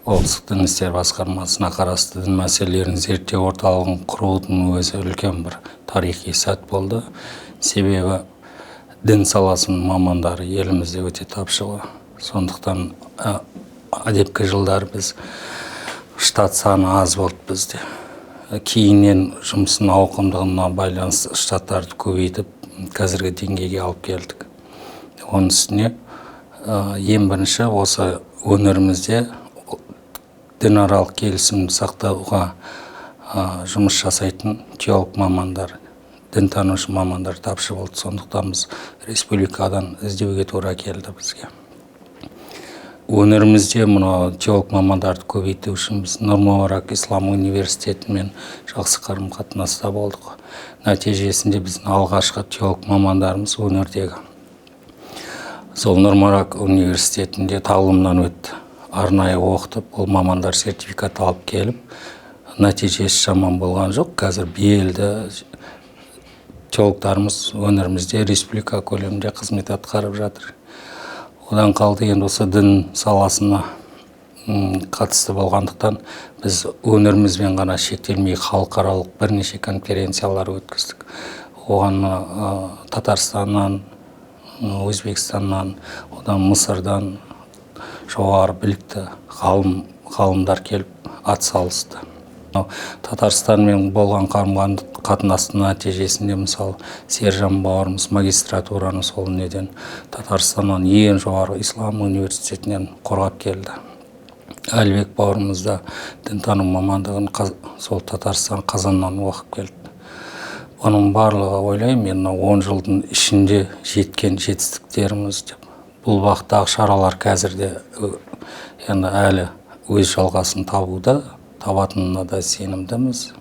облыстық дін істер басқармасына қарасты дін мәселелерін зерттеу орталығын құрудың өзі үлкен бір тарихи сәт болды. Себебі дін саласының мамандары елімізде өте тапшы. Сондықтан әдепкі жылдар біз штат саны аз болды бізде. Кейіннен жұмыстың ауқымдығына байланысты штаттарды көбейтіп, қазіргі деңгейге алып келдік. Оның үстіне ең бірінші осы өңірімізде дінаралық келісімді сақтауға жұмыс жасайтын теолог мамандар, дінтанушы мамандар тапшы болды. Сондықтан біз республикадан іздеуге тура келді бізге. Өңірімізде мұны теолог мамандарды көбейту үшін біз Нұр Мүбарак Ислам университетімен жақсы қарым-қатынаста болдық. Нәтижесінде біздің алғашқы теолог мамандарымыз өңірдегі сол Нұр Мүбарак университетінде тағылымнан өтті. Арнайы оқытып, ол мамандар сертификат алып келіп, нәтижесі жаман болған жоқ. Қазір белді теологтарымыз өңірімізде республика көлемінде қызмет атқарып жатыр. Одан қалды енді осы дін саласына қатысты болғандықтан біз өңірімізбен ғана шектелмей халықаралық бірнеше конференциялар өткіздік. Оған Татарстаннан, Өзбекстаннан, одан Мысырдан жоғары білікті ғалымдар келіп атсалысты. Татарстанмен болған қатынастың нәтижесінде мысалы Сержан бауырымыз магистратураны сол неден Татарстаннан ең жоғары ислам университетінен қорғап келді. Әлбек бауырымыз да дінтану мамандығын сол Татарстан Қазаннан оқып келді. Оның барлығы ойлаймын, 10 жылдың ішінде жеткен жетістіктеріміз деп. Бұл бағыттағы шаралар қазірде әлі өз жалғасын табуда, табатынына да сенімдіміз.